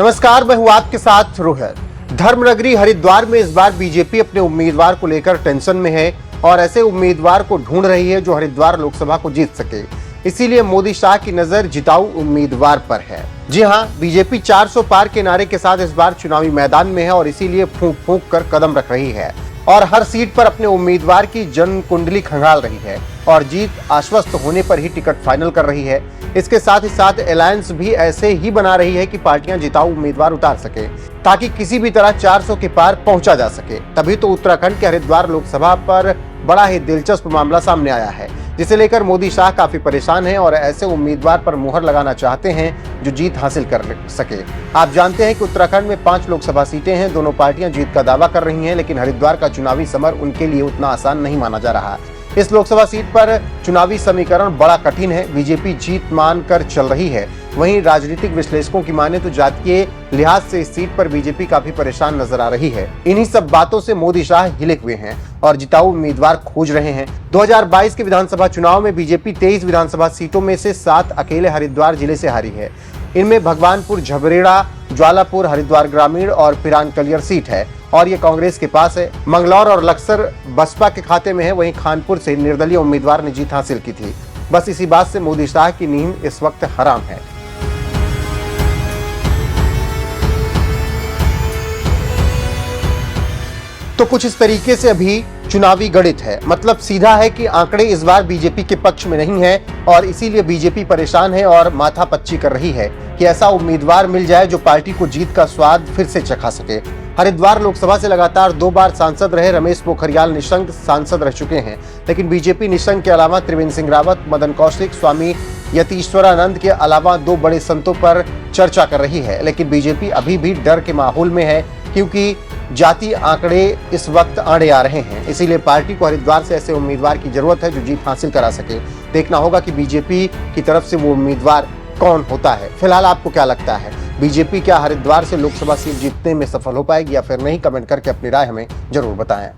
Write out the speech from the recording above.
नमस्कार, मैं हूं आपके साथ रोहित। धर्मनगरी हरिद्वार में इस बार बीजेपी अपने उम्मीदवार को लेकर टेंशन में है और ऐसे उम्मीदवार को ढूंढ रही है जो हरिद्वार लोकसभा को जीत सके। इसीलिए मोदी शाह की नजर जिताऊ उम्मीदवार पर है। जी हां, बीजेपी 400 पार के नारे के साथ इस बार चुनावी मैदान में है और इसीलिए फूंक फूंक कर कदम रख रही है और हर सीट पर अपने उम्मीदवार की जन्म कुंडली खंगाल रही है और जीत आश्वस्त होने पर ही टिकट फाइनल कर रही है। इसके साथ ही साथ अलायंस भी ऐसे ही बना रही है कि पार्टियां जिताऊ उम्मीदवार उतार सके ताकि किसी भी तरह 400 के पार पहुंचा जा सके। तभी तो उत्तराखंड के हरिद्वार लोकसभा पर बड़ा ही दिलचस्प मामला सामने आया है, जिसे लेकर मोदी शाह काफी परेशान हैं और ऐसे उम्मीदवार पर मुहर लगाना चाहते हैं जो जीत हासिल कर सके। आप जानते हैं कि उत्तराखंड में 5 लोकसभा सीटें हैं। दोनों पार्टियां जीत का दावा कर रही हैं, लेकिन हरिद्वार का चुनावी समर उनके लिए उतना आसान नहीं माना जा रहा। इस लोकसभा सीट पर चुनावी समीकरण बड़ा कठिन है। बीजेपी जीत मानकर चल रही है, वहीं राजनीतिक विश्लेषकों की माने तो जातीय लिहाज से इस सीट पर बीजेपी काफी परेशान नजर आ रही है। इन्हीं सब बातों से मोदी शाह हिले हुए हैं और जिताऊ उम्मीदवार खोज रहे हैं। 2022 के विधानसभा चुनाव में बीजेपी 23 विधानसभा सीटों में से 7 अकेले हरिद्वार जिले से हारी है। इनमें भगवानपुर, झबरेड़ा, ज्वालापुर, हरिद्वार ग्रामीण और पिरान कलियर सीट है और ये कांग्रेस के पास है। मंगलौर और लक्सर बसपा के खाते में है। वहीं खानपुर से निर्दलीय उम्मीदवार ने जीत हासिल की थी। बस इसी बात से मोदी शाह की नींद इस वक्त हराम है। तो कुछ इस तरीके से अभी चुनावी गणित है, मतलब सीधा है कि आंकड़े इस बार बीजेपी के पक्ष में नहीं है और इसीलिए बीजेपी परेशान है और माथापच्ची कर रही है कि ऐसा उम्मीदवार मिल जाए जो पार्टी को जीत का स्वाद फिर से चखा सके। हरिद्वार लोकसभा से लगातार 2 बार सांसद रहे रमेश पोखरियाल निशंक सांसद रह चुके हैं, लेकिन बीजेपी निशंक के अलावा त्रिवेंद्र सिंह रावत, मदन कौशिक, स्वामी यतीश्वरानंद के अलावा 2 बड़े संतों पर चर्चा कर रही है। लेकिन बीजेपी अभी भी डर के माहौल में है क्योंकि जाति आंकड़े इस वक्त आड़े आ रहे हैं। इसीलिए पार्टी को हरिद्वार से ऐसे उम्मीदवार की जरूरत है जो जीत हासिल करा सके। देखना होगा कि बीजेपी की तरफ से वो उम्मीदवार कौन होता है। फिलहाल आपको क्या लगता है, बीजेपी क्या हरिद्वार से लोकसभा सीट जीतने में सफल हो पाएगी या फिर नहीं? कमेंट करके अपनी राय हमें जरूर बताएं।